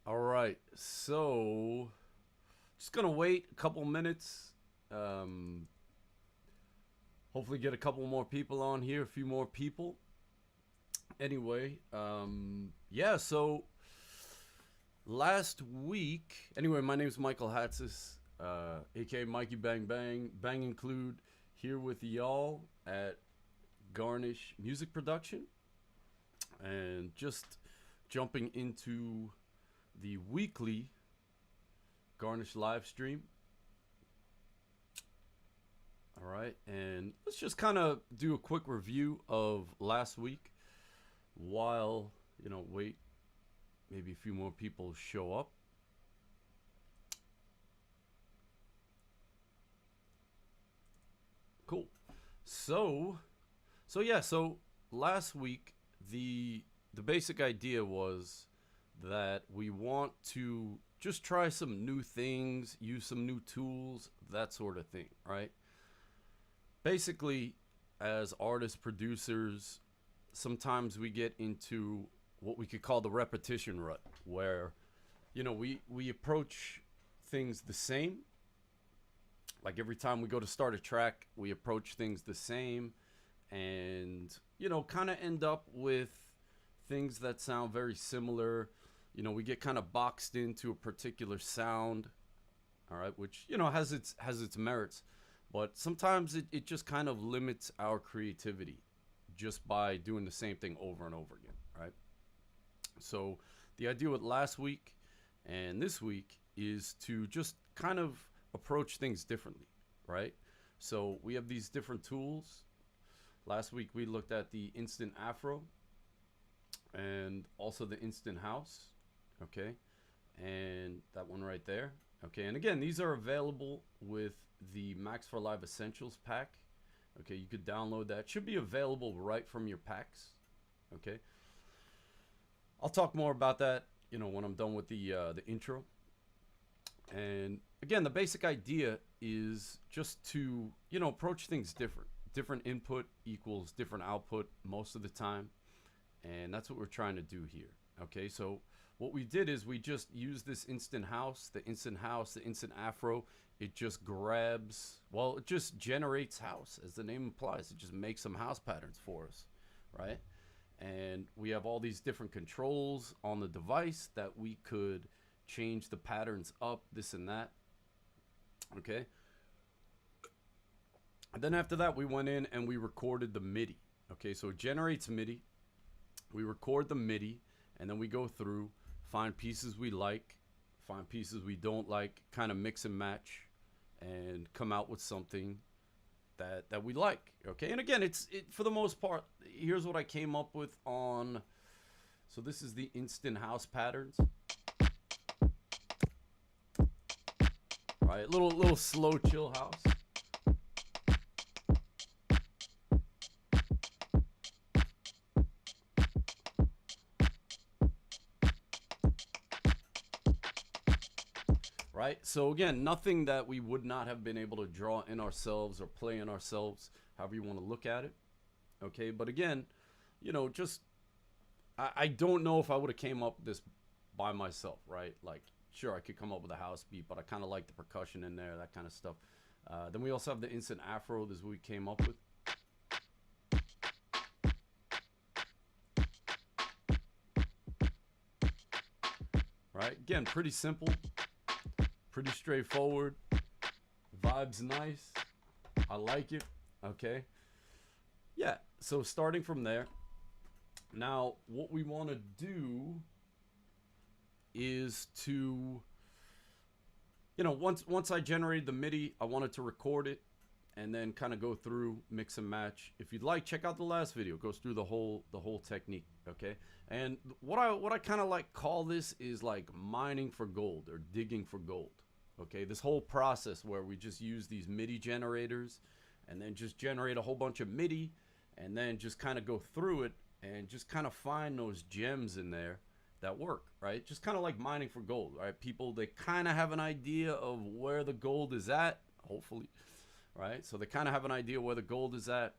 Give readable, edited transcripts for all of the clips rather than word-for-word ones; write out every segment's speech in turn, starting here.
All right, so just gonna wait a couple minutes. Hopefully, get a couple more people on here, a few more people. Anyway, yeah. So last week, anyway, my name is Michael Hatzis, aka Mikey Bang Bang Bang Include, here with y'all at Garnish Music Production, and just jumping into the weekly Garnish live stream. All right, and let's just kind of do a quick review of last week while, wait, maybe a few more people show up. Cool. So yeah, so last week the basic idea was that we want to just try some new things, use some new tools, that sort of thing, right? Basically, as artists, producers, sometimes we get into what we could call the repetition rut, where, we approach things the same. Like every time we go to start a track, we approach things the same and, kind of end up with things that sound very similar. We get kind of boxed into a particular sound, all right, which, has its merits. But sometimes it just kind of limits our creativity just by doing the same thing over and over again, right? So the idea with last week and this week is to just kind of approach things differently, right? So we have these different tools. Last week we looked at the instant afro and also the instant house, okay? And that one right there, okay? And again, these are available with the Max for Live Essentials pack. Okay, you could download that. Should be available right from your packs. Okay, I'll talk more about that, when I'm done with the intro. And again, the basic idea is just to, approach things different. Different input equals different output most of the time, and that's what we're trying to do here. Okay, so what we did is we just used this instant house, the instant afro. It just grabs, well, it just generates house, as the name implies. It just makes some house patterns for us, right? And we have all these different controls on the device that we could change the patterns up, this and that, okay? And then after that, we went in and we recorded the MIDI, okay? So it generates MIDI. We record the MIDI, and then we go through, find pieces we like, find pieces we don't like, kind of mix and match, and come out with something that we like, okay? And again, it for the most part, here's what I came up with on, so this is the instant house patterns. Right, little slow chill house. Right, so again, nothing that we would not have been able to draw in ourselves or play in ourselves, however you want to look at it, okay? But again, just, I don't know if I would have came up with this by myself, right? Like, sure, I could come up with a house beat, but I kind of like the percussion in there, that kind of stuff. Then we also have the instant afro. This is what we came up with. Right, again, pretty simple. Pretty straightforward. Vibe's nice. I like it. Okay. Yeah. So starting from there. Now, what we want to do is to, once I generated the MIDI, I wanted to record it and then kind of go through, mix and match. If you'd like, check out the last video. It goes through the whole technique. Okay. And what I kind of like call this is like mining for gold or digging for gold. Okay, this whole process where we just use these MIDI generators and then just generate a whole bunch of MIDI and then just kind of go through it and just kind of find those gems in there that work, right? Just kind of like mining for gold, right? People, they kind of have an idea of where the gold is at, hopefully, right? So they kind of have an idea where the gold is at,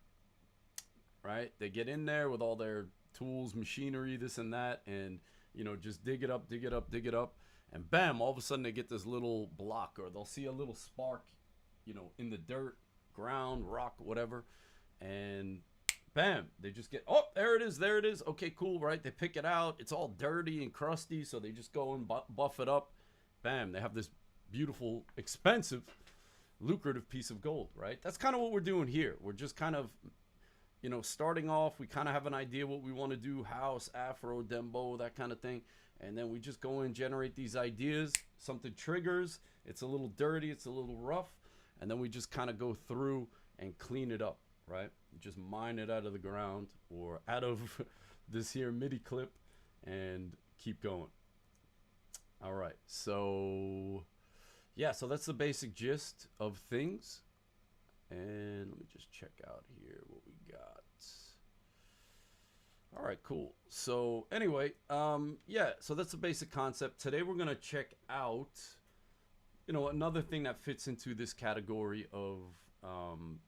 right? They get in there with all their tools, machinery, this and that, and you know, just dig it up, dig it up, dig it up, and bam, all of a sudden they get this little block, or they'll see a little spark, you know, in the dirt, ground, rock, whatever, and bam, they just get, oh, there it is, there it is. Okay, cool, right? They pick it out. It's all dirty and crusty, so they just go and buff it up. Bam, they have this beautiful, expensive, lucrative piece of gold, right? That's kind of what we're doing here. We're just kind of, you know, starting off. We kind of have an idea what we want to do, house, afro, dembo, that kind of thing. And then we just go and generate these ideas. Something triggers. It's a little dirty. It's a little rough. And then we just kind of go through and clean it up, right? Just mine it out of the ground or out of this here MIDI clip and keep going. All right, so yeah, so that's the basic gist of things. And let me just check out here what we got. All right, cool. So anyway, yeah, so that's the basic concept. Today we're gonna check out, you know, another thing that fits into this category of,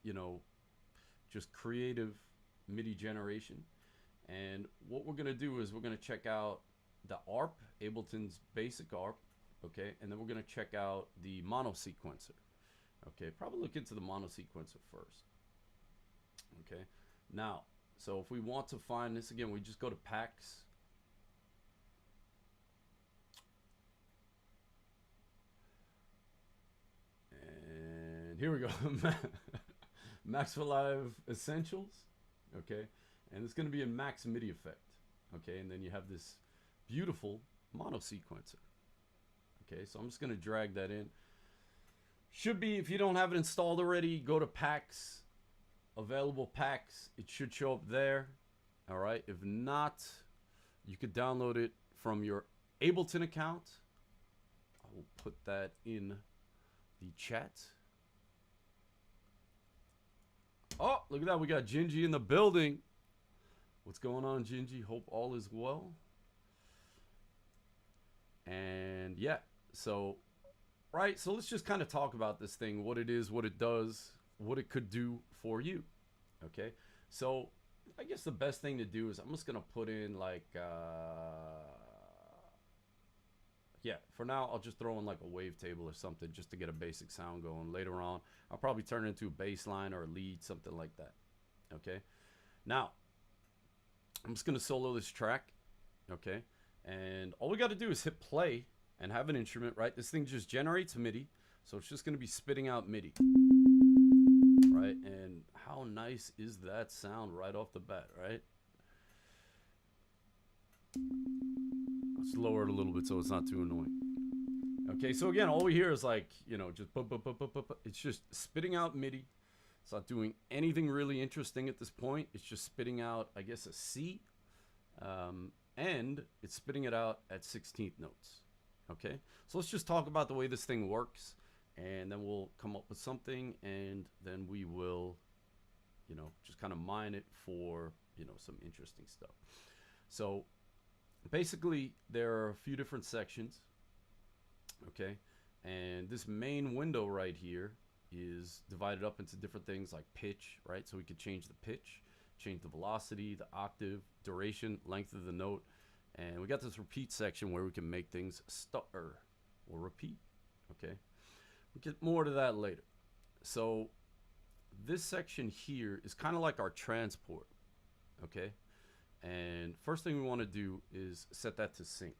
you know, just creative MIDI generation. And what we're gonna do is we're gonna check out the ARP, Ableton's basic ARP, okay? And then we're gonna check out the Mono Sequencer, okay? Probably look into the Mono Sequencer first, okay? Now, so if we want to find this, again, we just go to packs. And here we go, Max for Live Essentials, okay? And it's gonna be a Max MIDI effect, okay? And then you have this beautiful Mono Sequencer. Okay, so I'm just gonna drag that in. Should be, if you don't have it installed already, go to packs, available packs. It should show up there. All right, if not, you could download it from your Ableton account. I will put that in the chat. Oh, look at that, we got Gingy in the building. What's going on, Gingy? Hope all is well. And yeah, so, right, so let's just kind of talk about this thing, what it is, what it does, what it could do for you, okay? So I guess the best thing to do is I'm just gonna put in like, yeah, for now I'll just throw in like a wavetable or something just to get a basic sound going. Later on, I'll probably turn it into a bass line or a lead, something like that, okay? Now, I'm just gonna solo this track, okay? And all we got to do is hit play and have an instrument, right? This thing just generates MIDI, so it's just going to be spitting out MIDI, right? And how nice is that sound right off the bat, right? Let's lower it a little bit so it's not too annoying. Okay, so again, all we hear is like, you know, just it's just spitting out MIDI. It's not doing anything really interesting at this point. It's just spitting out, I guess, a C. And it's spitting it out at 16th notes. Okay, so let's just talk about the way this thing works, and then we'll come up with something, and then we will, you know, just kind of mine it for, you know, some interesting stuff. So basically there are a few different sections, okay, and this main window right here is divided up into different things like pitch, right? So we could change the pitch, change the velocity, the octave, duration, length of the note, and we got this repeat section where we can make things stutter or repeat, okay? We'll get more to that later. So this section here is kind of like our transport, okay? And first thing we want to do is set that to sync.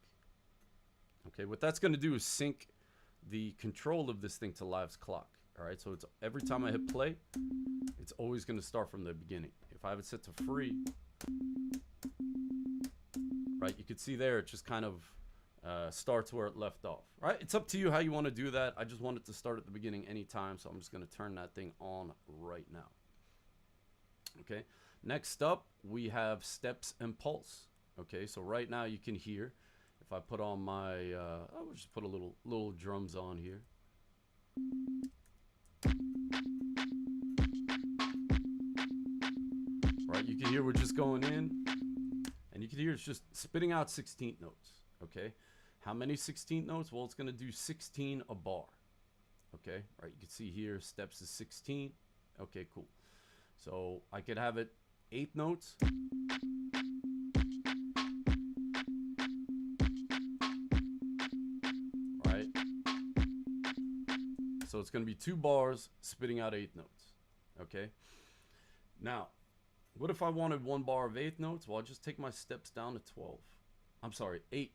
Okay, what that's going to do is sync the control of this thing to Live's clock. All right, so it's every time I hit play, it's always going to start from the beginning. If I have it set to free, right, you can see there it just kind of starts where it left off. Right, it's up to you how you want to do that. I just want it to start at the beginning anytime, so I'm just going to turn that thing on right now. Okay, next up we have steps and pulse. Okay, so right now you can hear, if I put on my, I will just put a little drums on here. Right, you can hear we're just going in, and you can hear it's just spitting out 16th notes. Okay, how many 16th notes? Well, it's going to do 16 a bar. Okay, right, you can see here steps is 16. Okay, cool. So I could have it 8 notes. So it's going to be 2 bars spitting out 8 notes. Okay. Now, what if I wanted 1 bar of 8 notes? Well, I'll just take my steps down to 12. I'm sorry, 8.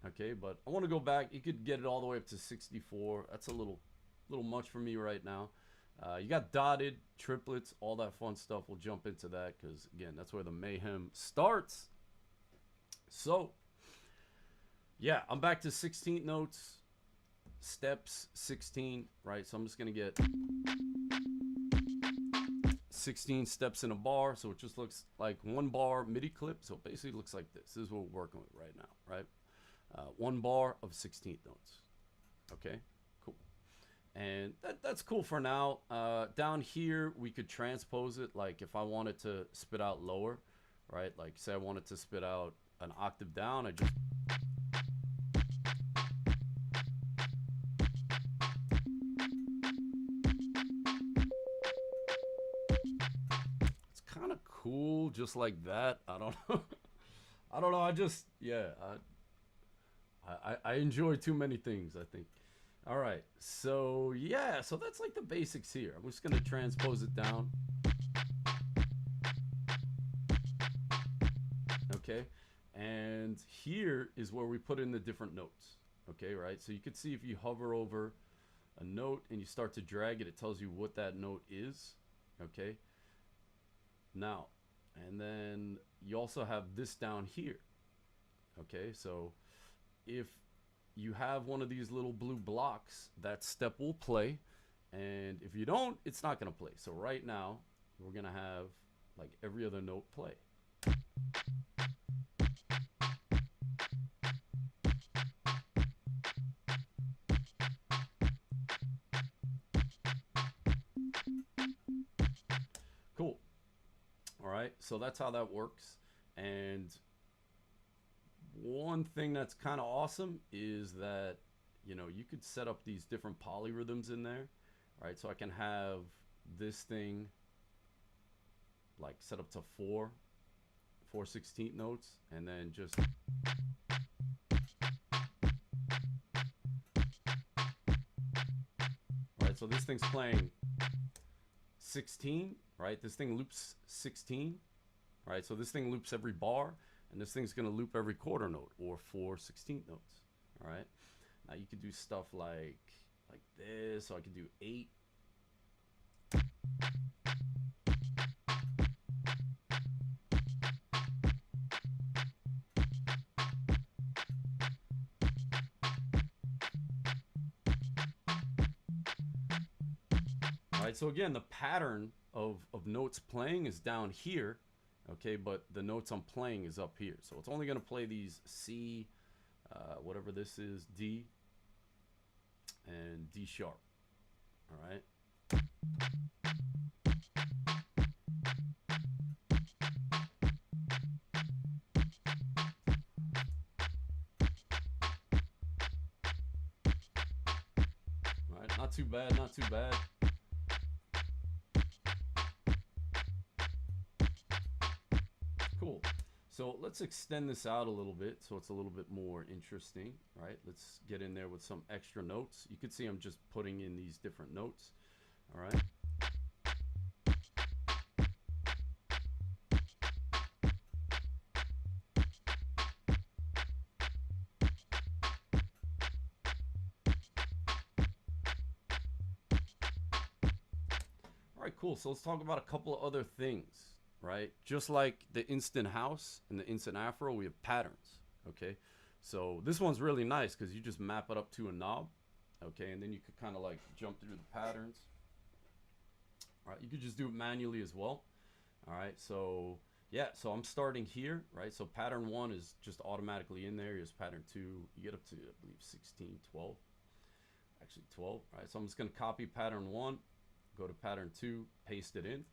Okay, but I want to go back. You could get it all the way up to 64. That's a little much for me right now. You got dotted, triplets, all that fun stuff. We'll jump into that because, again, that's where the mayhem starts. So, yeah, I'm back to 16th notes, steps 16, right? So I'm just going to get 16 steps in a bar. So it just looks like 1 bar MIDI clip. So it basically looks like this. This is what we're working with right now, right? 1 bar of 16th notes. Okay, cool. And that's cool for now. Down here, we could transpose it. Like if I wanted to spit out lower, right? Like say I wanted to spit out an octave down, I just... It's kind of cool just like that. I don't know. I don't know. I just, yeah. I enjoy too many things, I think. All right, so yeah, so that's like the basics here. I'm just gonna transpose it down. Okay, and here is where we put in the different notes. Okay, right, so you can see if you hover over a note and you start to drag it, it tells you what that note is. Okay, now, and then you also have this down here. Okay, so if you have one of these little blue blocks, that step will play, and if you don't, it's not going to play. So right now we're going to have like every other note play. Cool. All right, so that's how that works. And one thing that's kind of awesome is that, you know, you could set up these different polyrhythms in there, right? So I can have this thing like set up to 4 16th notes, and then just right. So this thing's playing 16, right? This thing loops 16, right? So this thing loops every bar. And this thing's going to loop every quarter note or 4 16th notes. All right. Now you could do stuff like this. So I could do 8. All right. So again, the pattern of notes playing is down here. Okay, but the notes I'm playing is up here. So it's only going to play these C, whatever this is, D, and D sharp. All right. All right, not too bad, not too bad. Cool. So let's extend this out a little bit so it's a little bit more interesting, right? Let's get in there with some extra notes. You can see I'm just putting in these different notes, all right? All right, cool. So let's talk about a couple of other things. Right? Just like the instant house and the instant afro, we have patterns. Okay, so this one's really nice because you just map it up to a knob. Okay, and then you could kind of like jump through the patterns. All right, you could just do it manually as well. All right, so yeah, so I'm starting here, right? So pattern 1 is just automatically in there. Here's pattern 2. You get up to, I believe, 16, 12. Actually 12. All right, so I'm just going to copy pattern 1, go to pattern 2, paste it in.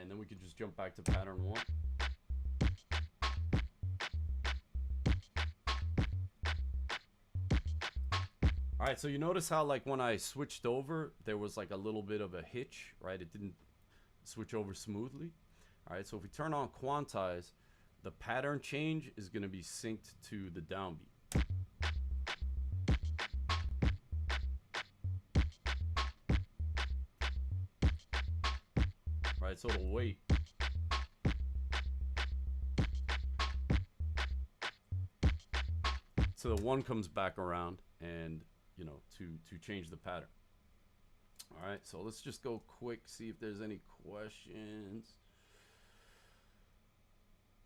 and then we could just jump back to pattern 1. All right, so you notice how like when I switched over, there was like a little bit of a hitch, right? It didn't switch over smoothly. All right, so if we turn on quantize, the pattern change is going to be synced to the downbeat. Right, so it'll wait. So the 1 comes back around and, you know, to change the pattern. All right, so let's just go quick, see if there's any questions.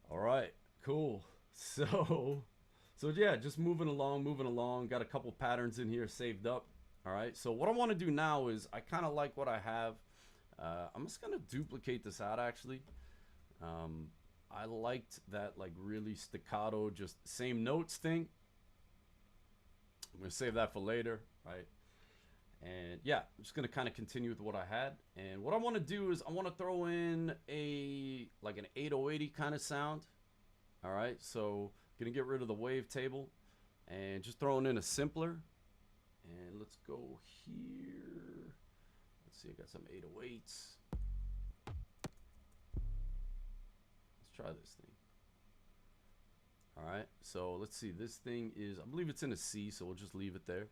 All right, cool. So yeah, just moving along. Got a couple patterns in here saved up. All right, so what I want to do now is I kind of like what I have. I'm just gonna duplicate this out actually. I liked that like really staccato, just same notes thing. I'm gonna save that for later, right? And yeah, I'm just gonna kind of continue with what I had. And what I want to do is I want to throw in a like an 808 kind of sound. All right, so gonna get rid of the wavetable and just throwing in a simpler. And let's go here. Let's see, I got some 808s. Let's try this thing. All right, so let's see. This thing is, I believe it's in a C, so we'll just leave it there.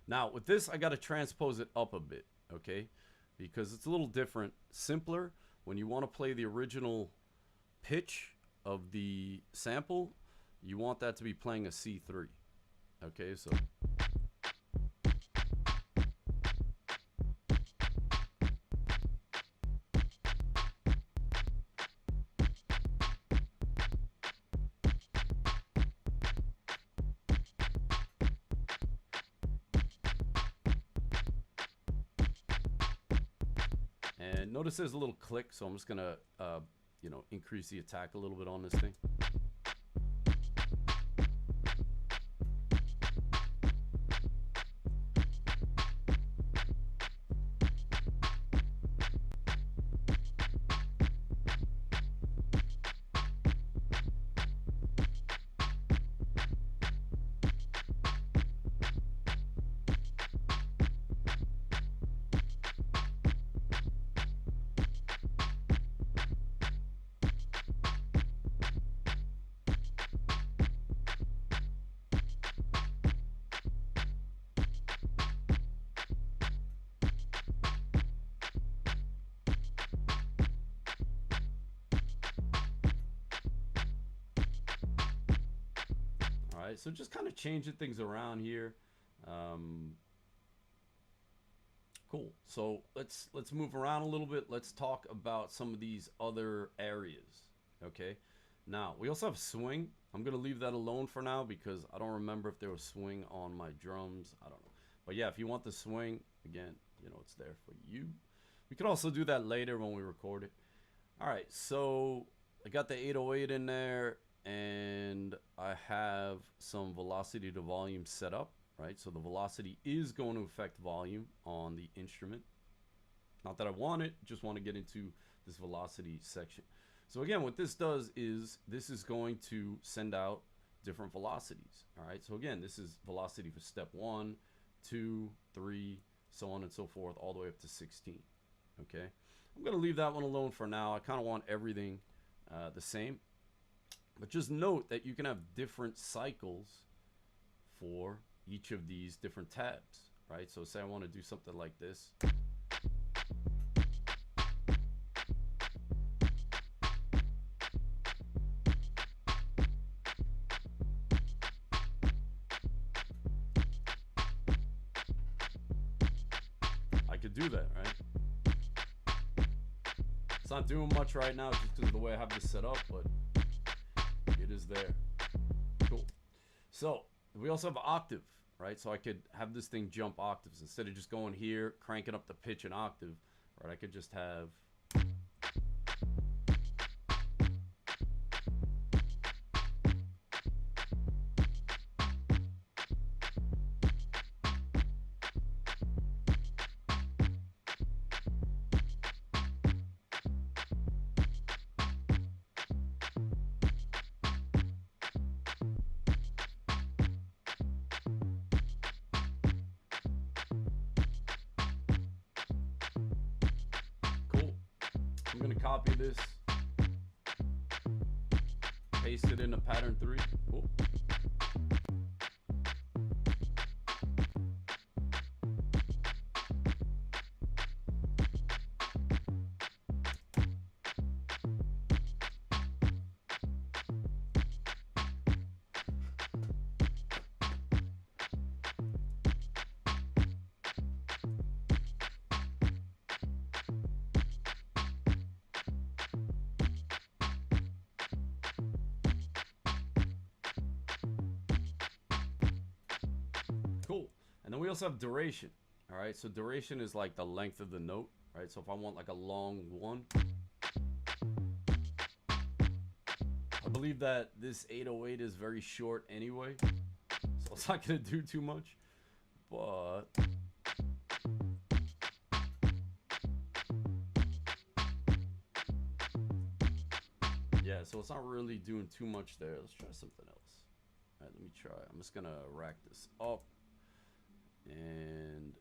Now, with this, I got to transpose it up a bit, okay? Because it's a little different. Simpler, when you want to play the original pitch of the sample, you want that to be playing a C3. Okay, so... And notice there's a little click, so I'm just gonna, you know, increase the attack a little bit on this thing. So just kind of changing things around here. Cool. So let's move around a little bit. Let's talk about some of these other areas. Okay. Now we also have swing. I'm gonna leave that alone for now because I don't remember if there was swing on my drums. I don't know. But yeah, if you want the swing, again, you know, it's there for you. We can also do that later when we record it. All right. So I got the 808 in there. And I have some velocity to volume set up, right? So the velocity is going to affect volume on the instrument. Not that I want it, just want to get into this velocity section. So again, what this does is this is going to send out different velocities, all right? So again, this is velocity for step 1, 2, 3, so on and so forth, all the way up to 16, okay? I'm going to leave that one alone for now. I kind of want everything the same. But just note that you can have different cycles for each of these different tabs, right? So say I want to do something like this. I could do that, right? It's not doing much right now just because of the way I have this set up, but it is there. Cool. So we also have octave, right? So I could have this thing jump octaves instead of just going here, cranking up the pitch an octave, right? I could just have copy this, paste it into pattern 3. Oh. Cool. And then we also have duration. All right, so duration is like the length of the note, right? So if I want like a long one, I believe that this 808 is very short anyway, so it's not gonna do too much, but yeah, so it's not really doing too much there. Let's try something else. All right, let me try. I'm just gonna rack this up, and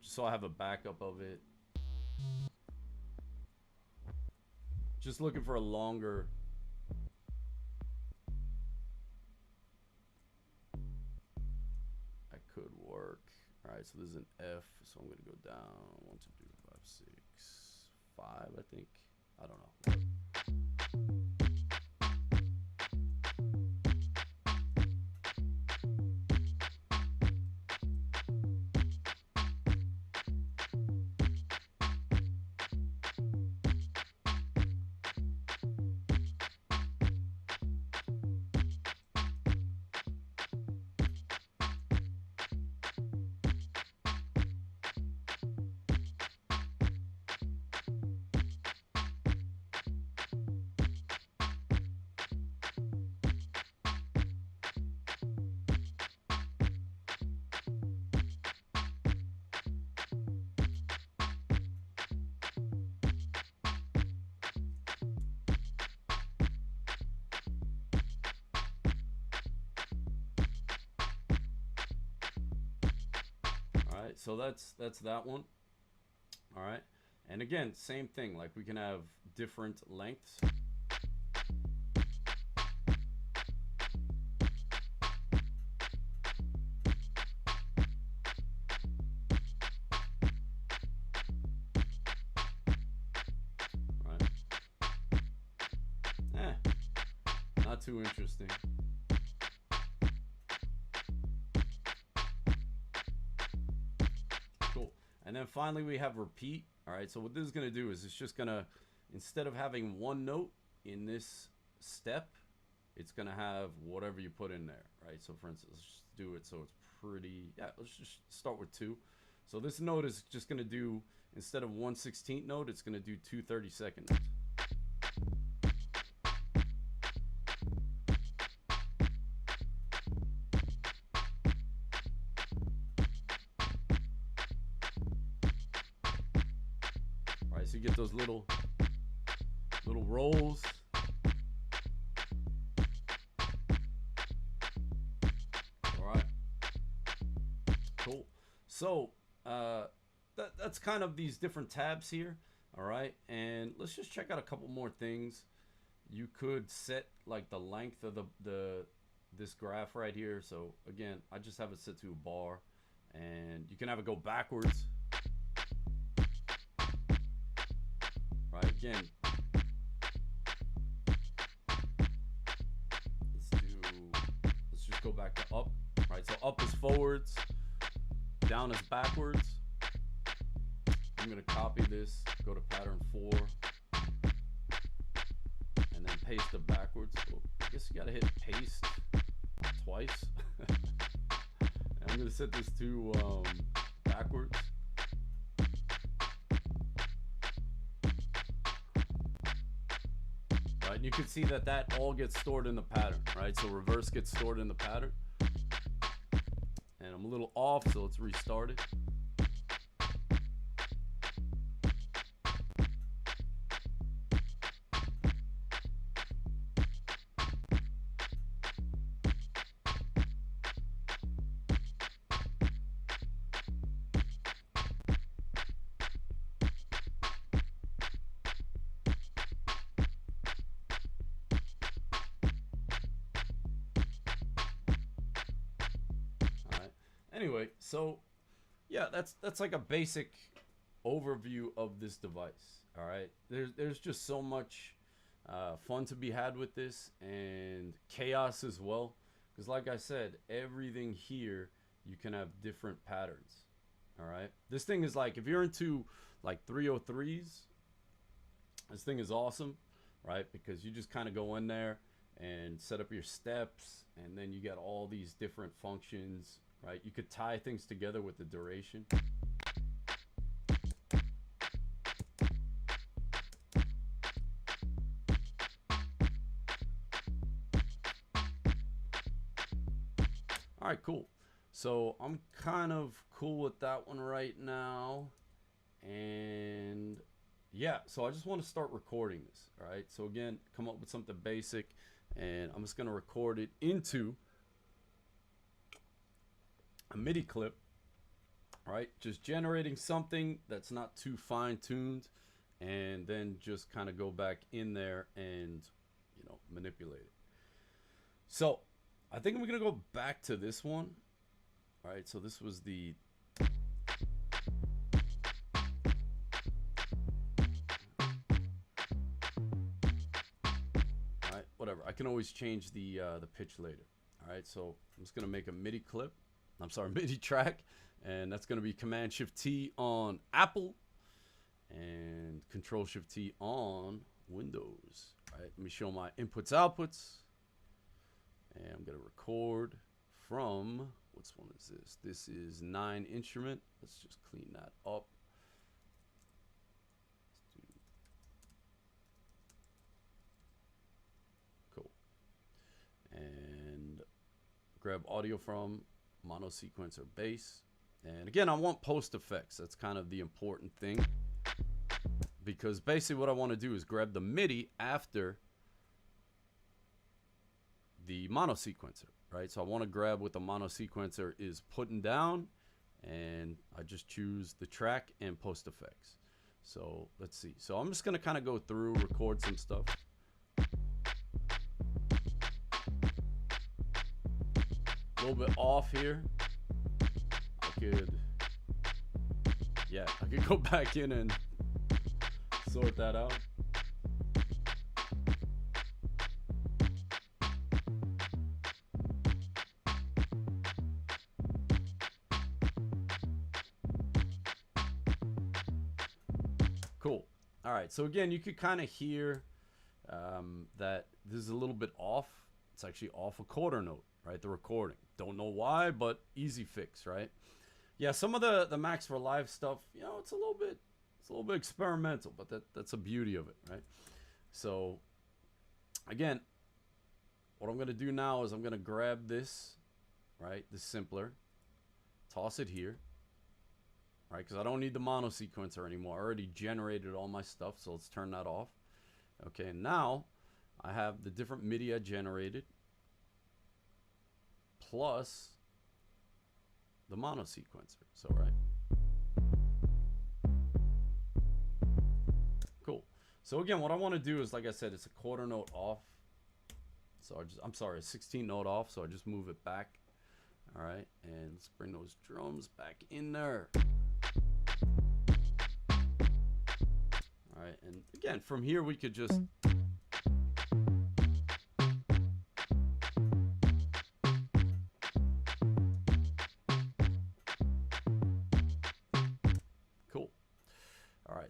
just so I have a backup of it. Just looking for a longer. That could work. All right, so this is an F, so I'm gonna go down 1, 2, 3, 4, 5, 6, 5. I think. I don't know. So that's that one. All right, and again, same thing, like we can have different lengths. All right. Not too interesting. And then finally we have repeat. All right, so what this is going to do is it's just going to, instead of having one note in this step, it's going to have whatever you put in there, right? So for instance, let's just do it so it's pretty, yeah, let's just start with 2. So this note is just going to do, instead of 1/16 note, it's going to do 2 32nd notes. So you get those little rolls. All right, cool. So that's kind of these different tabs here. All right, and let's just check out a couple more things. You could set like the length of this graph right here. So again, I just have it set to a bar, and you can have it go backwards. Right, again, let's just go back to up. Right, so up is forwards, down is backwards. I'm gonna copy this, go to pattern 4, and then paste it backwards. Well, I guess you gotta hit paste twice. And I'm gonna set this to backwards. Right, and you can see that that all gets stored in the pattern, right? So reverse gets stored in the pattern. And I'm a little off, so let's restart it. anyway, so yeah, that's like a basic overview of this device. All right, there's just so much fun to be had with this, and chaos as well, because like I said, everything here you can have different patterns. All right, this thing is like, if you're into like 303s, this thing is awesome, right? Because you just kind of go in there and set up your steps, and then you get all these different functions, right? You could tie things together with the duration. All right, cool. So I'm kind of cool with that one right now. And yeah, so I just want to start recording this. All right, so again, come up with something basic, and I'm just going to record it into a MIDI clip. All right, just generating something that's not too fine-tuned, and then just kind of go back in there and, you know, manipulate it. So I think I'm going to go back to this one. All right, so this was the whatever. I can always change the pitch later. All right, so I'm just gonna make a MIDI clip. I'm sorry, MIDI track, and that's gonna be Command-Shift-T on Apple and Control-Shift-T on Windows. All right, let me show my inputs, outputs, and I'm gonna record from, which one is this? This is 9 instrument. Let's just clean that up. And grab audio from Mono Sequencer bass. And again, I want post effects. That's kind of the important thing, because basically what I want to do is grab the MIDI after the Mono Sequencer, right? So I want to grab what the Mono Sequencer is putting down, and I just choose the track and post effects. So let's see. So I'm just going to kind of go through, record some stuff. A little bit off here. I could go back in and sort that out. Cool. All right, so again, you could kind of hear that this is a little bit off. It's actually off a quarter note, right? The recording. Don't know why, but easy fix, right? Yeah, some of the Max for Live stuff, you know, it's a little bit experimental, but that's the beauty of it, right? So again, what I'm gonna do now is I'm gonna grab this, right? This simpler, toss it here, right? Because I don't need the Mono Sequencer anymore. I already generated all my stuff, so let's turn that off. Okay, and now I have the different MIDI I generated, plus the Mono Sequencer. So right, cool. So again, what I want to do is, like I said, it's a quarter note off. So I'm sorry, a 16th note off. So I just move it back. All right, and let's bring those drums back in there. All right, and again, from here we could just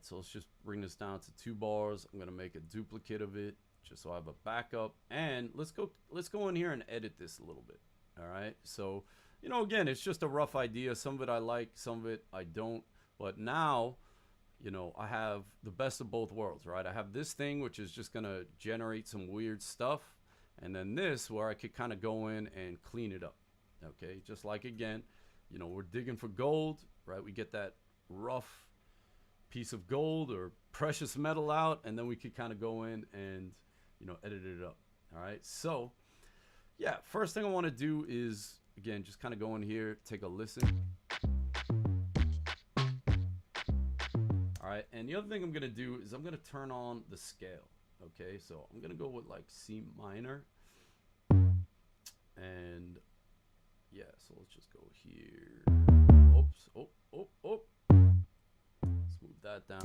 so let's just bring this down to 2 bars. I'm gonna make a duplicate of it just so I have a backup, and let's go in here and edit this a little bit. All right, so you know, again, it's just a rough idea. Some of it I like, some of it I don't, but now, you know, I have the best of both worlds, right? I have this thing which is just gonna generate some weird stuff, and then this where I could kind of go in and clean it up. Okay, just like, again, you know, we're digging for gold, right? We get that rough piece of gold or precious metal out, and then we could kind of go in and, you know, edit it up. All right, so yeah, first thing I want to do is, again, just kind of go in here, take a listen. All right, and the other thing I'm gonna do is I'm gonna turn on the scale. Okay, so I'm gonna go with like C minor, and yeah, so let's just go here. Oops, oh, oh, oh. Let's move that down.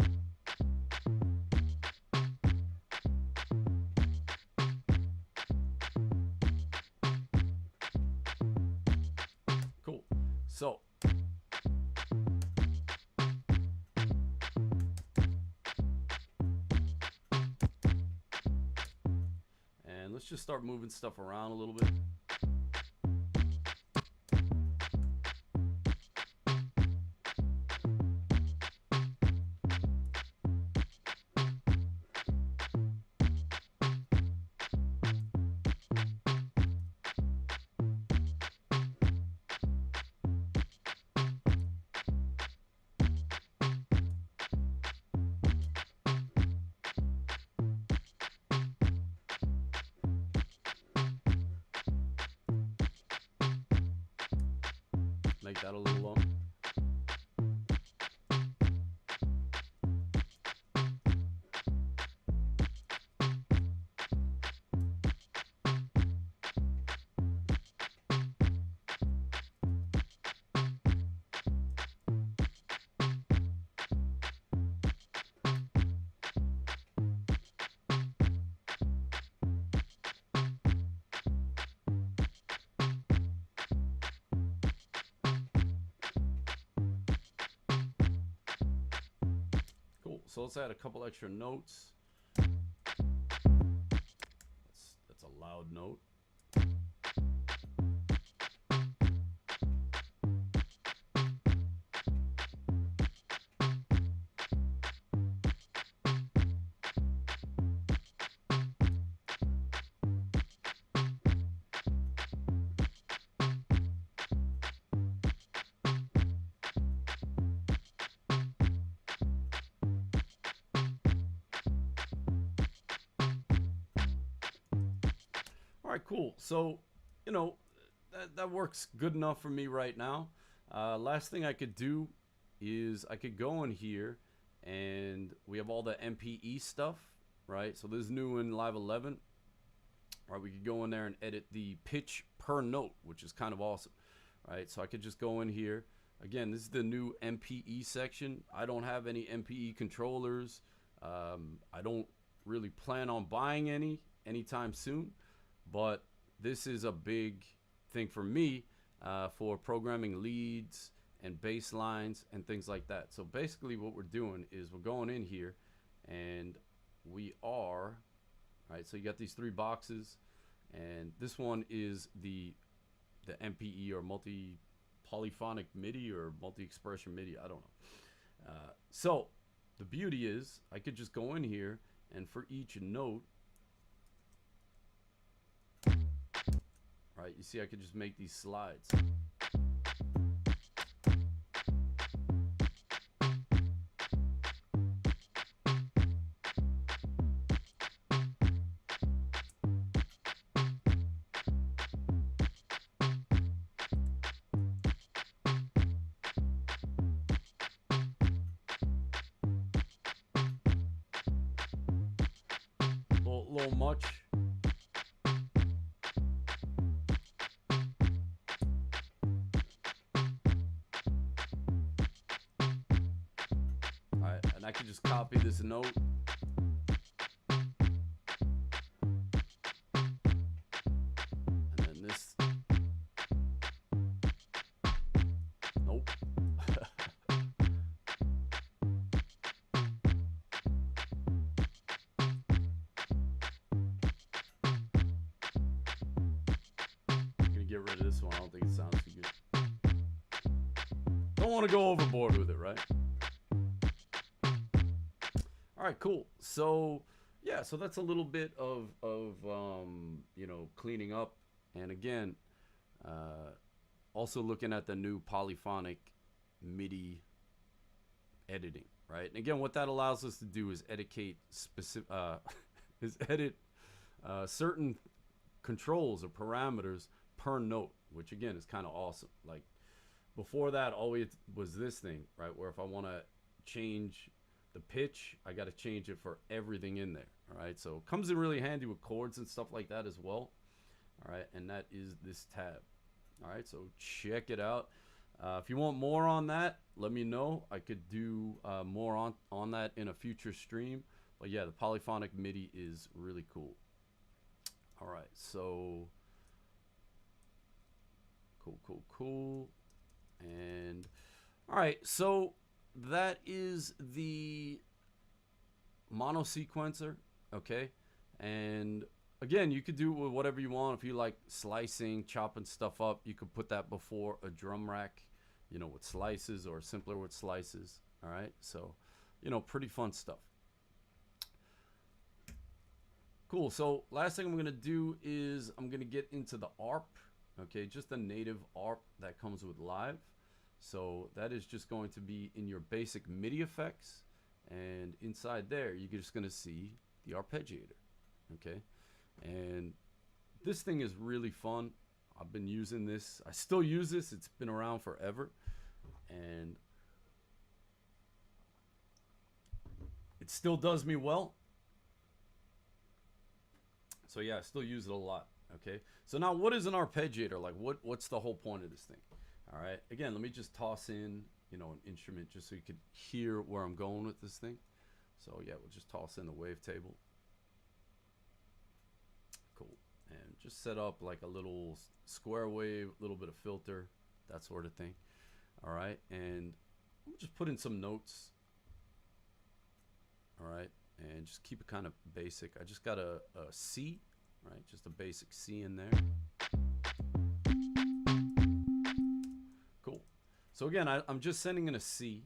Cool. So and let's just start moving stuff around a little bit. Make that a little long. Cool. So let's add a couple extra notes. That's a loud note. All right, cool. So, you know, that works good enough for me right now. Last thing I could do is I could go in here and we have all the MPE stuff, right? So this is new in Live 11. Right, we could go in there and edit the pitch per note, which is kind of awesome, right? So I could just go in here. Again, this is the new MPE section. I don't have any MPE controllers. I don't really plan on buying any anytime soon, but this is a big thing for me for programming leads and bass lines and things like that. So basically what we're doing is we're going in here and we are, right, so you got these three boxes and this one is the MPE or multi-polyphonic MIDI or multi-expression MIDI, I don't know. So the beauty is I could just go in here and for each note, right, you see I could just make these slides. Little much. Alright, and I can just copy this note. And then this. Nope. Get rid of this one. I don't think it sounds too good. Don't want to go overboard with it, right? All right, cool. So yeah, so that's a little bit of you know, cleaning up, and again, also looking at the new polyphonic MIDI editing, right? And again, what that allows us to do is edit certain controls or parameters per note, which again is kind of awesome. Like before that, always was this thing, right, where if I want to change the pitch, I got to change it for everything in there. All right, so it comes in really handy with chords and stuff like that as well. All right, and that is this tab. All right, so check it out. If you want more on that, let me know. I could do more on that in a future stream. But yeah, the polyphonic MIDI is really cool. All right, so cool. And all right, so that is the Mono Sequencer, okay? And again, you could do it with whatever you want. If you like slicing, chopping stuff up, you could put that before a drum rack, you know, with slices, or simpler with slices. All right, so, you know, pretty fun stuff. Cool. So last thing I'm going to do is I'm going to get into the ARP, okay? Just the native ARP that comes with Live. So that is just going to be in your basic MIDI effects, and inside there you're just going to see the arpeggiator, okay? And this thing is really fun. I've been using this. I still use this. It's been around forever, and it still does me well. So yeah, I still use it a lot. Okay, so now what is an arpeggiator? Like, what's the whole point of this thing? All right, again, let me just toss in, you know, an instrument just so you could hear where I'm going with this thing. So yeah, we'll just toss in the wavetable. Cool. And just set up like a little square wave, a little bit of filter, that sort of thing. All right, and we'll just put in some notes. All right, and just keep it kind of basic. I just got a C, right? Just a basic C in there. Cool. So again, I'm just sending in a C.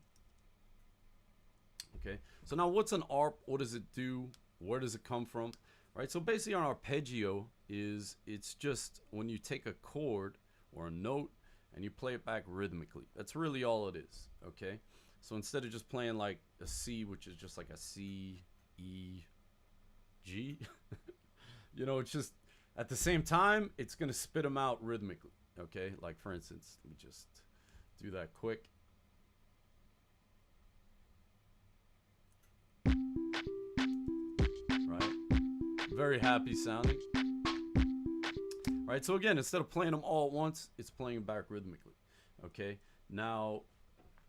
Okay, so now what's an ARP? What does it do? Where does it come from? Right, so basically an arpeggio it's just when you take a chord or a note and you play it back rhythmically. That's really all it is, okay? So instead of just playing like a C, which is just like a C, E, G, you know, it's just at the same time, it's going to spit them out rhythmically, okay? Like for instance, let me just do that quick. Right? Very happy sounding. Right, so again, instead of playing them all at once, it's playing back rhythmically. Okay, now,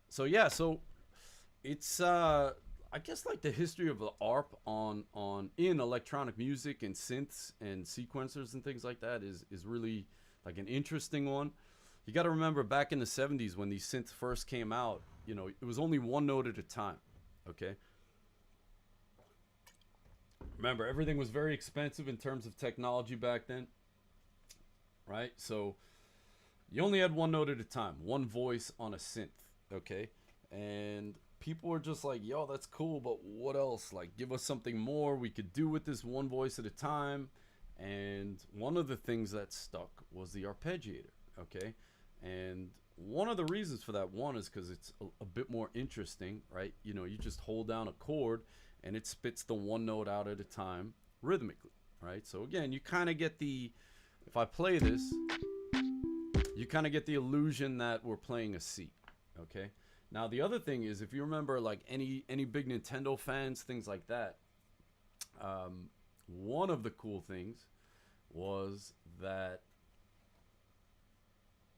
so yeah, so it's I guess like the history of the ARP in electronic music and synths and sequencers and things like that is really like an interesting one. You got to remember back in the 70s when these synths first came out, you know, it was only one note at a time. Okay. Remember, everything was very expensive in terms of technology back then. Right? So you only had one note at a time, one voice on a synth, okay? And people were just like, yo, that's cool, but what else? Like, give us something more we could do with this one voice at a time. And one of the things that stuck was the arpeggiator, okay? And one of the reasons for that, one, is because it's a bit more interesting, right? You know, you just hold down a chord and it spits the one note out at a time rhythmically, right? So again, you kind of get the... If I play this, you kind of get the illusion that we're playing a C, okay? Now, the other thing is, if you remember, like, any big Nintendo fans, things like that, one of the cool things was that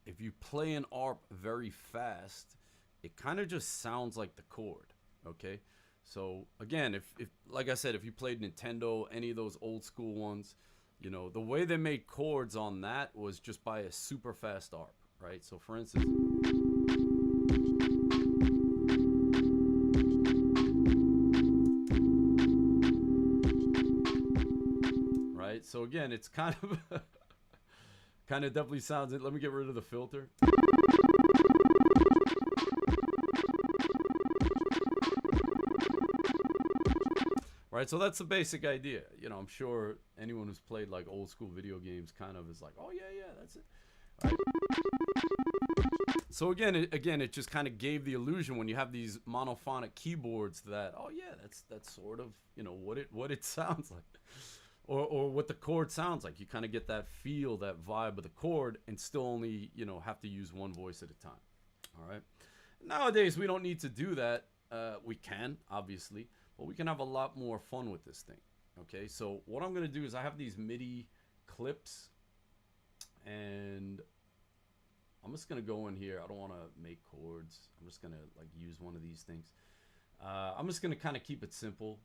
if you play an ARP very fast, it kind of just sounds like the chord, okay? So, again, if like I said, if you played Nintendo, any of those old school ones, you know, the way they made chords on that was just by a super fast ARP, right? So for instance, right? So again, it's kind of definitely sounds it. Let me get rid of the filter. Right, so that's the basic idea. You know, I'm sure anyone who's played like old school video games kind of is like, oh yeah, that's it. Right. So again, it just kind of gave the illusion when you have these monophonic keyboards that, oh yeah, that's sort of, you know, what it sounds like, or what the chord sounds like. You kind of get that feel, that vibe of the chord, and still only, you know, have to use one voice at a time. All right. Nowadays, we don't need to do that. We can, obviously. But we can have a lot more fun with this thing. Okay, so what I'm going to do is I have these MIDI clips, and I'm just gonna go in here. I don't want to make chords. I'm just gonna like use one of these things. I'm just gonna kind of keep it simple.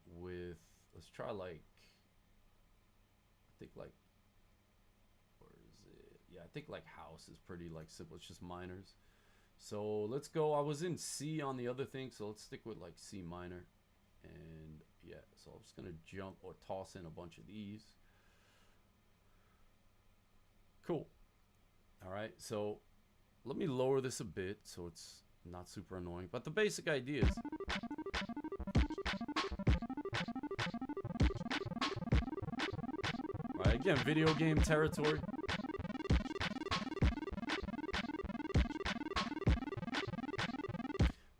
With let's try like I think like where is it? Yeah, I think like house is pretty like simple. It's just minors. So let's go. I was in C on the other thing, so let's stick with like C minor. And yeah, so I'm just gonna jump or toss in a bunch of these. Cool. All right, so let me lower this a bit so it's not super annoying, but the basic idea is all right, again, video game territory.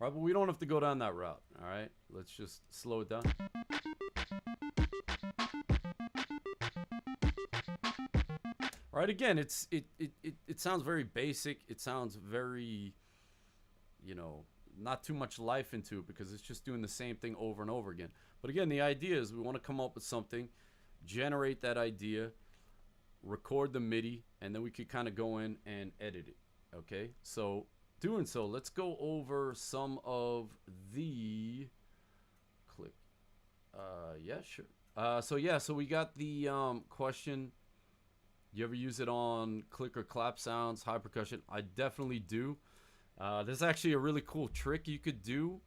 All right, but we don't have to go down that route. All right, let's just slow it down. All right, again, it sounds very basic. It sounds very, you know, not too much life into it because it's just doing the same thing over and over again. But again, the idea is we want to come up with something, generate that idea, record the MIDI, and then we could kind of go in and edit it. Okay, so doing so, let's go over some of the click. Yeah, sure. So we got the question. You ever use it on click or clap sounds, high percussion? I definitely do. There's actually a really cool trick you could do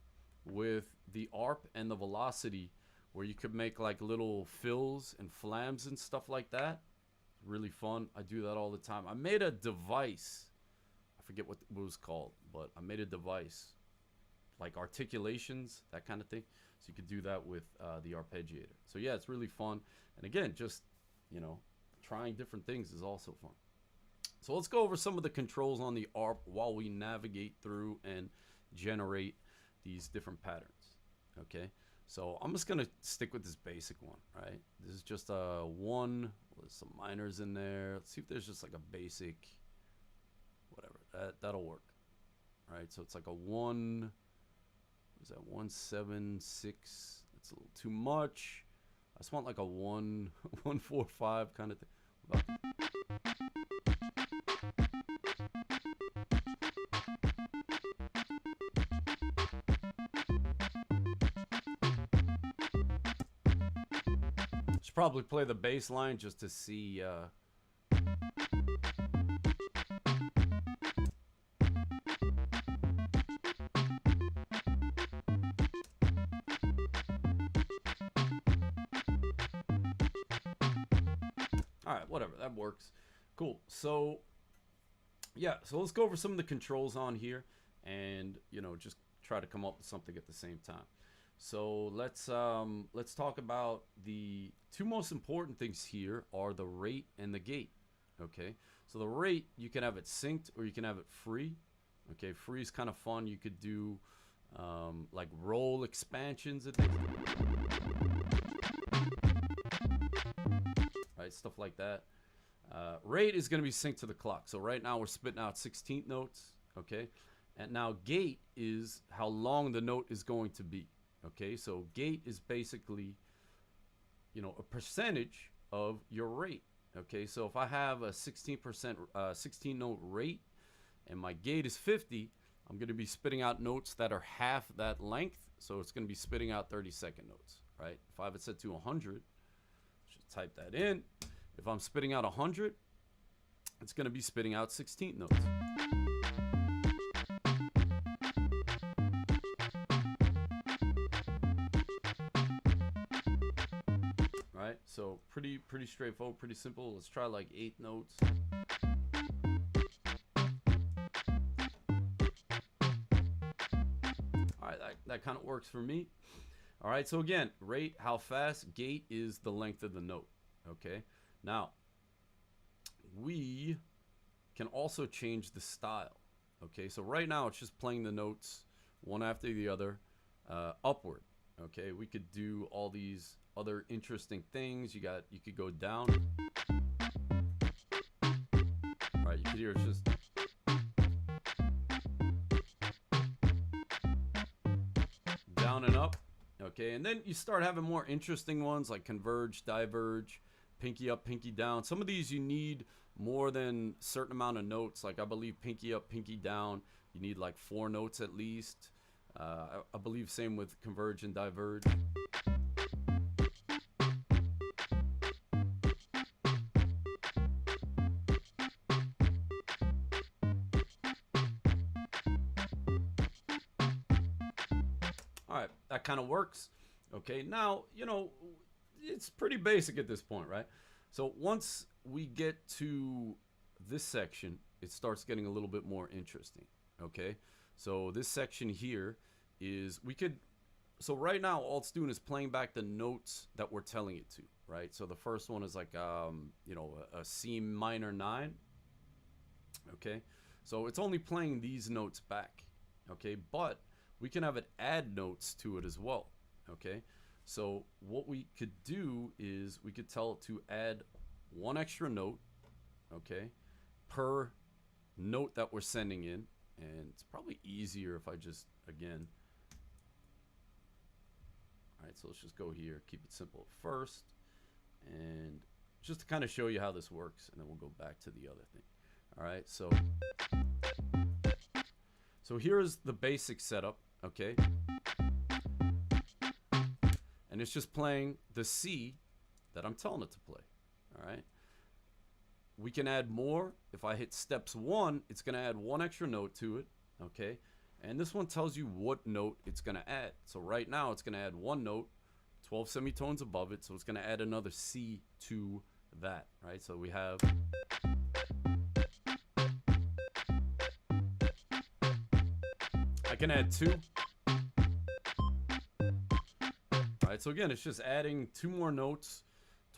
with the ARP and the velocity where you could make like little fills and flams and stuff like that. Really fun. I do that all the time. I made a device. I forget what it was called, but I made a device like articulations, that kind of thing. So you could do that with the arpeggiator. So yeah, it's really fun. And again, just, you know, trying different things is also fun. So let's go over some of the controls on the ARP while we navigate through and generate these different patterns. Okay, so I'm just gonna stick with this basic one, right? This is just a one, there's some minors in there. Let's see if there's just like a basic, whatever, that'll work. All right, so it's like a one, what is that, 176, that's a little too much. I just want like a 145 kind of thing. Should probably play the bass line just to see. All right, whatever, that works. Cool. So yeah, so let's go over some of the controls on here and, you know, just try to come up with something at the same time. So let's talk about the two most important things here are the rate and the gate. Okay, so the rate, you can have it synced or you can have it free. Okay, free is kind of fun. You could do like roll expansions and things. Right, stuff like that. Rate is going to be synced to the clock. So right now we're spitting out 16th notes. Okay, and now gate is how long the note is going to be. Okay, so gate is basically, you know, a percentage of your rate. Okay, so if I have a 16% 16 note rate and my gate is 50, I'm going to be spitting out notes that are half that length. So it's going to be spitting out 30-second notes, right? If I have it set to 100, just type that in. If I'm spitting out 100, it's going to be spitting out 16 notes. Right? So pretty straightforward, pretty simple. Let's try like 8 notes. All right, that kind of works for me. All right, so again, rate, how fast. Gate is the length of the note. Okay, now we can also change the style. Okay, so right now it's just playing the notes one after the other upward. Okay, we could do all these other interesting things. You could go down. All right, you can hear it's just down and up. Okay, and then you start having more interesting ones like converge, diverge, pinky up, pinky down. Some of these you need more than certain amount of notes, like I believe pinky up, pinky down, you need like 4 notes at least. I believe same with converge and diverge. All right, that kind of works. Okay, now, you know, it's pretty basic at this point, right? So once we get to this section, it starts getting a little bit more interesting. Okay, so this section here is, so right now all it's doing is playing back the notes that we're telling it to, right? So the first one is like, you know, a C minor 9. Okay, so it's only playing these notes back. Okay, but we can have it add notes to it as well. Okay, so what we could do is we could tell it to add 1 extra note, okay, per note that we're sending in. And it's probably easier if I just, again, all right, so let's just go here, keep it simple at first, and just to kind of show you how this works, and then we'll go back to the other thing. All right, so here's the basic setup, okay? And it's just playing the C that I'm telling it to play, all right? We can add more. If I hit steps 1, it's going to add 1 extra note to it, okay? And this one tells you what note it's going to add. So right now it's going to add 1 note, 12 semitones above it, so it's going to add another C to that, right? So we have... I can add 2. All right, so again, it's just adding 2 more notes,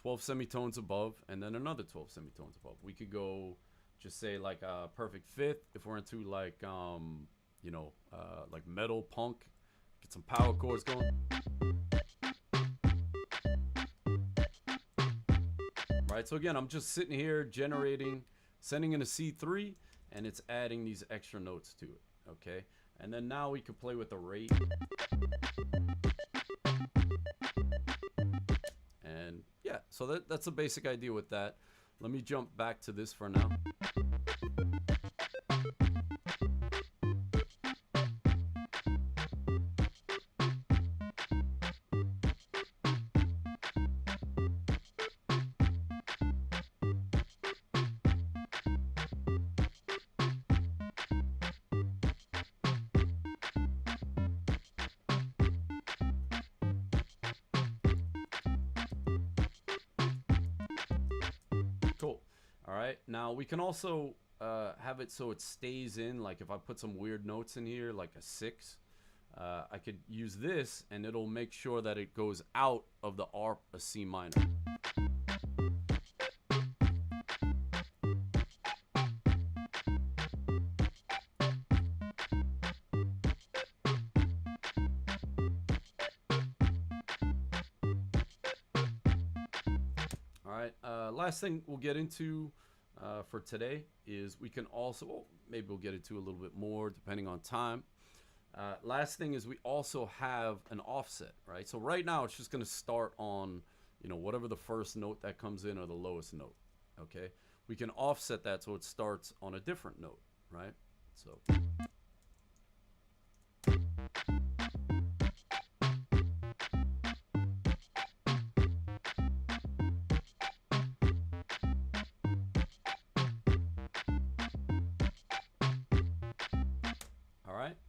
12 semitones above, and then another 12 semitones above. We could go, just say like a perfect 5th if we're into like, you know, like metal, punk, get some power chords going. Right, so again, I'm just sitting here generating, sending in a C3, and it's adding these extra notes to it, okay? And then now we can play with the rate. And yeah, so that's a basic idea with that. Let me jump back to this for now. Cool. All right. Now we can also have it so it stays in. Like if I put some weird notes in here, like a 6, I could use this and it'll make sure that it goes out of the ARP a C minor. Last thing we'll get into for today is we can also, well, maybe we'll get into a little bit more depending on time. Last thing is we also have an offset, right? So right now it's just going to start on, you know, whatever the first note that comes in or the lowest note, okay? We can offset that so it starts on a different note, right? So...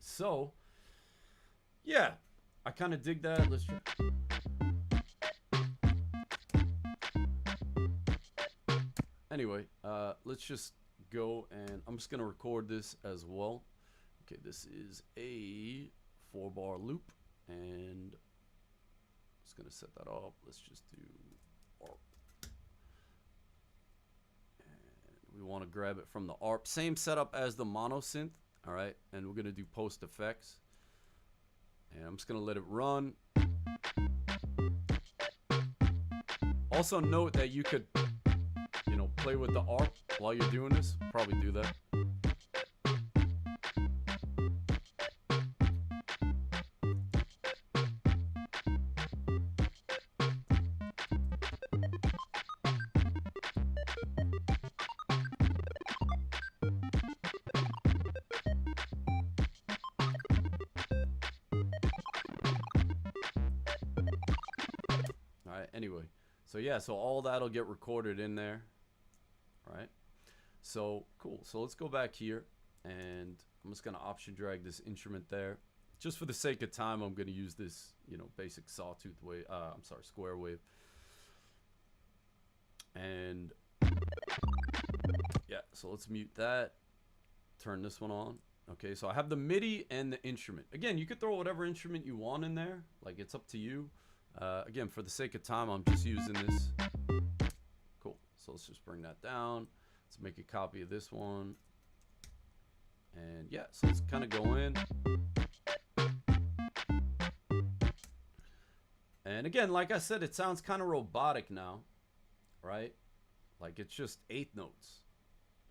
So, yeah, I kind of dig that. Let's try. Anyway, let's just go, and I'm just going to record this as well. Okay, this is a 4-bar loop, and I'm just going to set that up. Let's just do ARP. And we want to grab it from the ARP. Same setup as the mono synth. All right, and we're gonna do post effects, and I'm just gonna let it run. Also note that you could, you know, play with the ARP while you're doing this. Probably do that. Anyway, so yeah, so all that'll get recorded in there, right? So cool. So let's go back here, and I'm just gonna option drag this instrument there. Just for the sake of time, I'm gonna use this, you know, basic sawtooth wave. I'm sorry, square wave. And yeah, so let's mute that. Turn this one on. Okay, so I have the MIDI and the instrument. Again, you could throw whatever instrument you want in there. Like, it's up to you. Again, for the sake of time, I'm just using this. Cool. So let's just bring that down. Let's make a copy of this one. And yeah, so let's kind of go in. And again, like I said, it sounds kind of robotic now, right? Like, it's just 8 notes.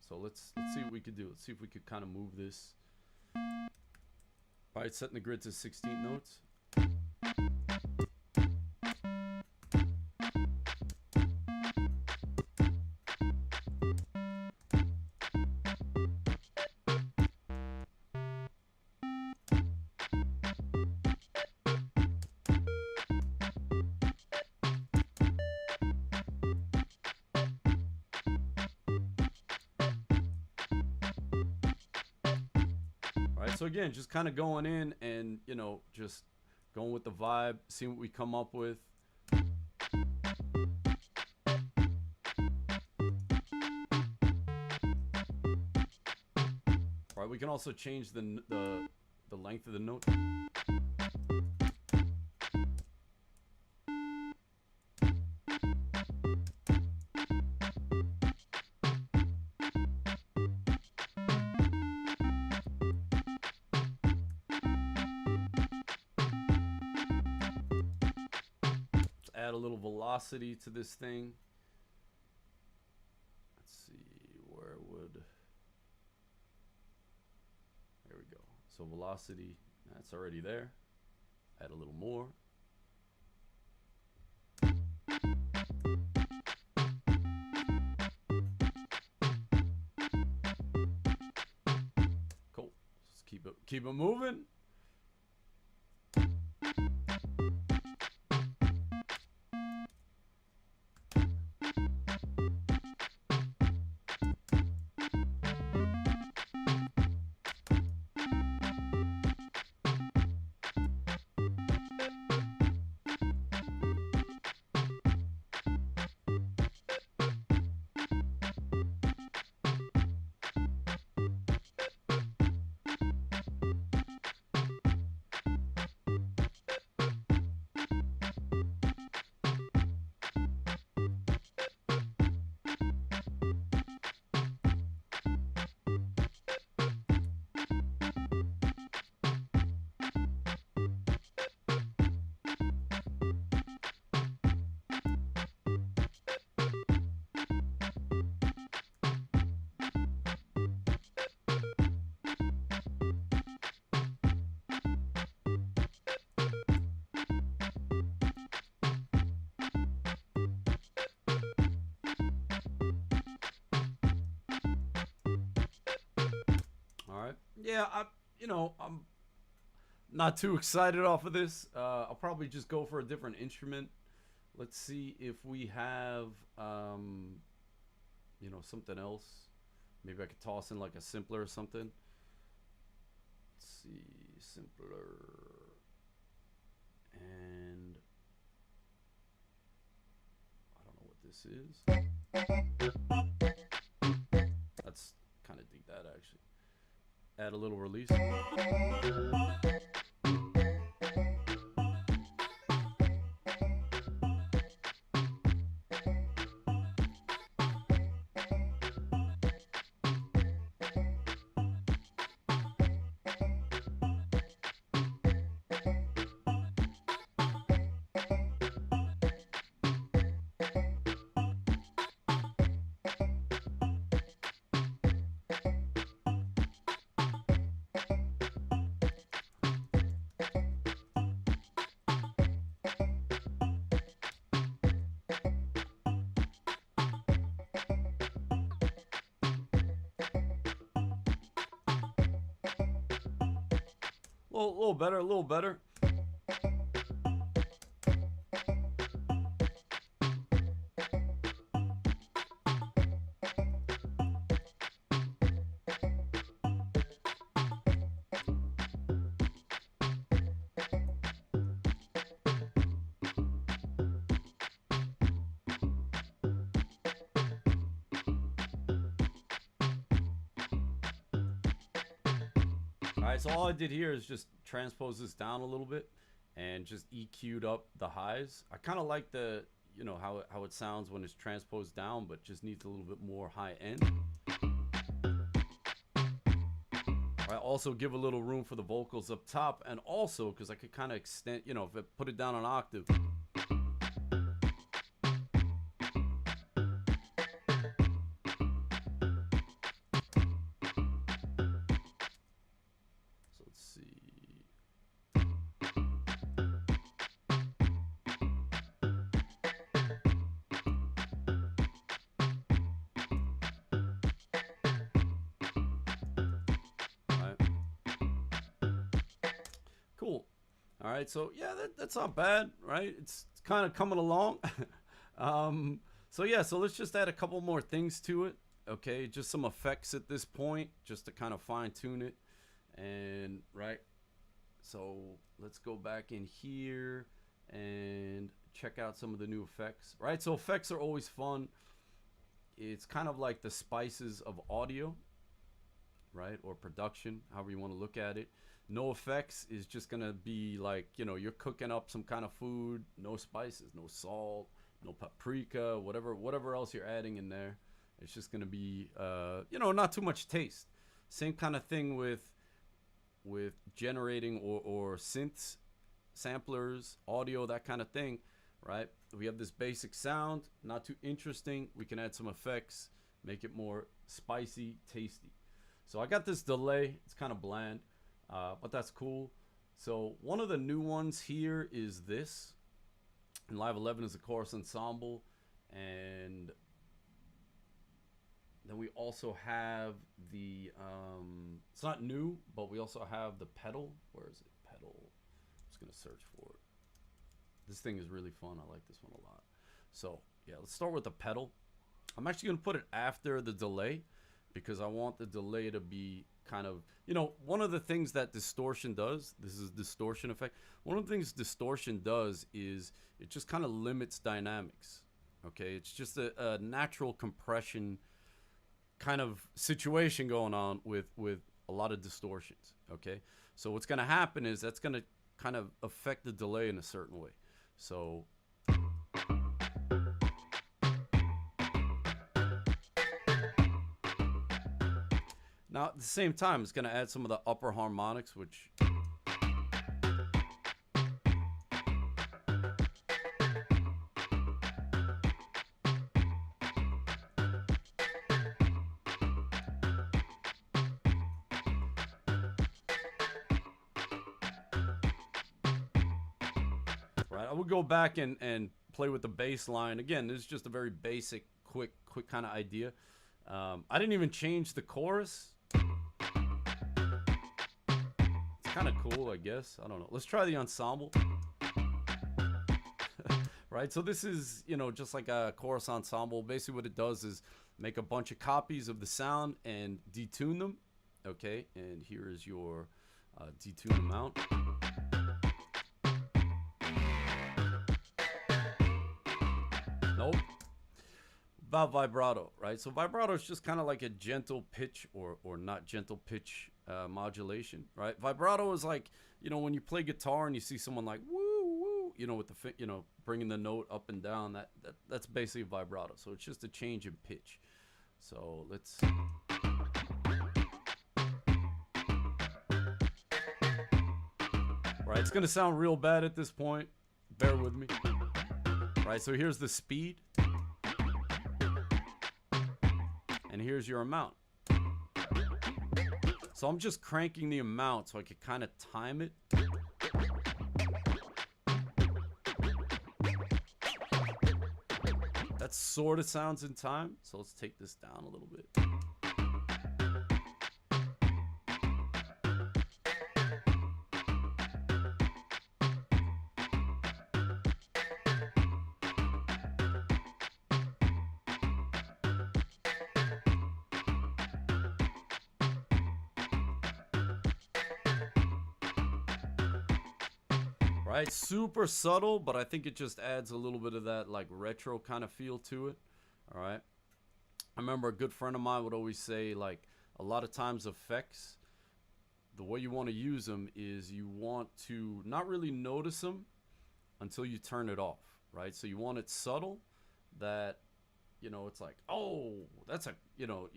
So let's see what we could do. Let's see if we could kind of move this. All right, setting the grid to 16 notes. So again, just kind of going in and, you know, just going with the vibe, seeing what we come up with. All right, we can also change the length of the note. Add a little velocity to this thing. Let's see, where would, there we go. So velocity, that's already there. Add a little more. Cool. Just keep it moving. Yeah, I'm not too excited off of this. I'll probably just go for a different instrument. Let's see if we have, you know, something else. Maybe I could toss in like a simpler or something. Let's see, simpler. And I don't know what this is. Let's kind of dig that actually. Add a little release. A little better, a little better. Alright, so all I did here is just transpose this down a little bit and just EQ'd up the highs. I kind of like the, you know, how it sounds when it's transposed down, but just needs a little bit more high end. I also give a little room for the vocals up top, and also because I could kind of extend, you know, if I put it down an octave. So let's see. Cool. All right, so yeah, that's not bad, right? It's kind of coming along. So yeah, so let's just add a couple more things to it. Okay, just some effects at this point, just to kind of fine tune it. And right, so let's go back in here and check out some of the new effects. Right, so effects are always fun. It's kind of like the spices of audio, right, or production, however you want to look at it. No effects is just gonna be like, you know, you're cooking up some kind of food, no spices, no salt, no paprika, whatever else you're adding in there. It's just gonna be, you know, not too much taste. Same kind of thing with generating or synths, samplers, audio, that kind of thing, right? We have this basic sound, not too interesting. We can add some effects, make it more spicy, tasty. So I got this delay. It's kind of bland. But that's cool. So one of the new ones here is this. In Live 11 is a chorus ensemble. And then we also have the, it's not new, but we also have the pedal. Where is it? Pedal. I'm just going to search for it. This thing is really fun. I like this one a lot. So yeah, let's start with the pedal. I'm actually going to put it after the delay, because I want the delay to be kind of, you know, one of the things that distortion does, this is distortion effect. One of the things distortion does is it just kind of limits dynamics. Okay, it's just a natural compression kind of situation going on with a lot of distortions. Okay, so what's going to happen is that's going to kind of affect the delay in a certain way. So now, at the same time, it's going to add some of the upper harmonics, which... Right, I would go back and play with the bass line. Again, this is just a very basic, quick kind of idea. I didn't even change the chorus. Kind of cool, I guess. I don't know. Let's try the ensemble. Right, so this is, you know, just like a chorus ensemble. Basically what it does is make a bunch of copies of the sound and detune them. Okay, and here is your detune amount. Nope. About vibrato, right? So vibrato is just kind of like a gentle pitch or not gentle pitch modulation, right? Vibrato is like, you know, when you play guitar and you see someone like woo woo, you know, with the, you know, bringing the note up and down, that's basically vibrato. So it's just a change in pitch. So let's... Right, it's gonna sound real bad at this point. Bear with me. Right, so here's the speed. And here's your amount. So I'm just cranking the amount so I could kind of time it. That sort of sounds in time. So let's take this down a little bit. Right, super subtle, but I think it just adds a little bit of that like retro kind of feel to it. All right, I remember a good friend of mine would always say, like, a lot of times effects, the way you want to use them is you want to not really notice them until you turn it off, right? So you want it subtle, that, you know, it's like, oh, that's a, you know,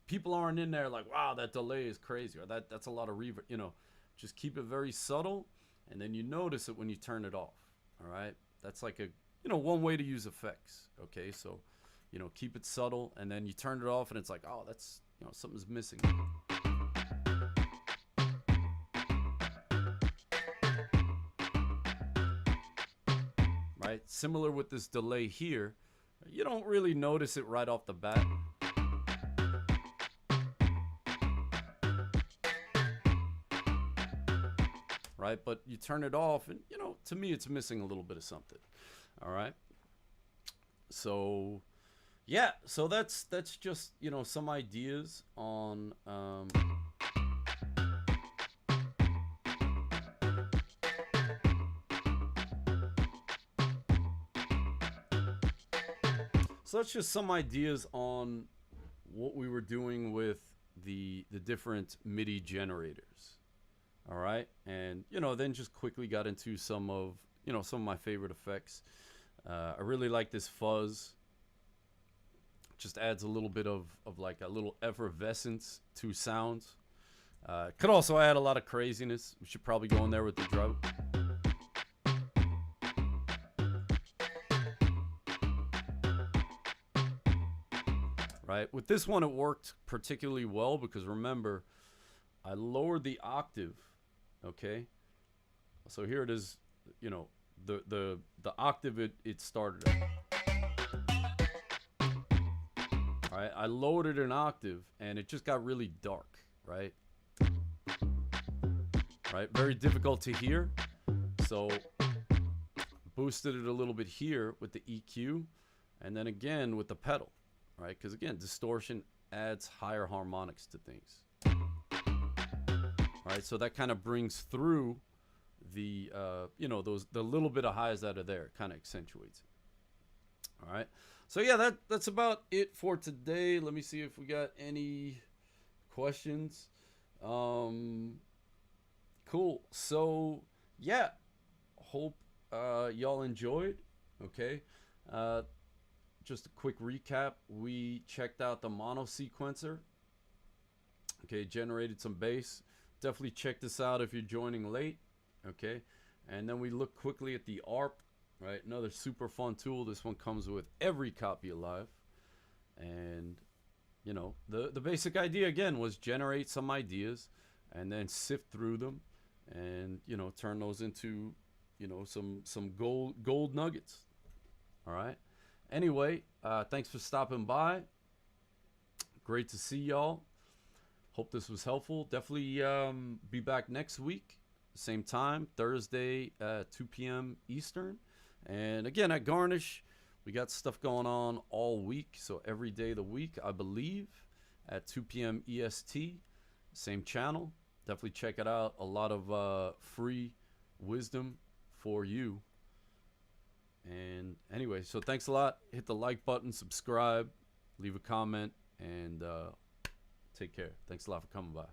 people aren't in there like, wow, that delay is crazy, or that's a lot of reverb, you know. Just keep it very subtle, and then you notice it when you turn it off. All right, that's like a, you know, one way to use effects. Okay, so, you know, keep it subtle, and then you turn it off, and it's like, oh, that's, you know, something's missing. Right, similar with this delay here, you don't really notice it right off the bat. Right, but you turn it off, and, you know, to me, it's missing a little bit of something. All right, so yeah, so that's just, you know, some ideas on so that's just some ideas on what we were doing with the different MIDI generators. All right, and, you know, then just quickly got into some of, you know, some of my favorite effects. I really like this fuzz. Just adds a little bit of like a little effervescence to sounds. Could also add a lot of craziness. We should probably go in there with the drum. Right, with this one it worked particularly well because, remember, I lowered the octave. Okay, so here it is, you know, the octave it started at. All right, I lowered it an octave, and it just got really dark, right? Right, very difficult to hear. So boosted it a little bit here with the EQ, and then again with the pedal, right? Because again, distortion adds higher harmonics to things. All right, so that kind of brings through the, you know, the little bit of highs that are there, kind of accentuates it. All right, so yeah, that's about it for today. Let me see if we got any questions. Cool. So yeah, hope y'all enjoyed. Okay, just a quick recap. We checked out the Mono Sequencer. Okay, generated some bass. Definitely check this out if you're joining late. Okay, and then we look quickly at the ARP, right? Another super fun tool. This one comes with every copy alive, and, you know, the basic idea again was generate some ideas and then sift through them, and, you know, turn those into, you know, some gold nuggets. All right, anyway, thanks for stopping by. Great to see y'all. Hope this was helpful. Definitely be back next week, same time, Thursday, 2 p.m. Eastern. And again, at Garnish, we got stuff going on all week. So every day of the week, I believe, at 2 p.m. EST, same channel. Definitely check it out. A lot of free wisdom for you. And anyway, so thanks a lot. Hit the like button, subscribe, leave a comment, and take care. Thanks a lot for coming by.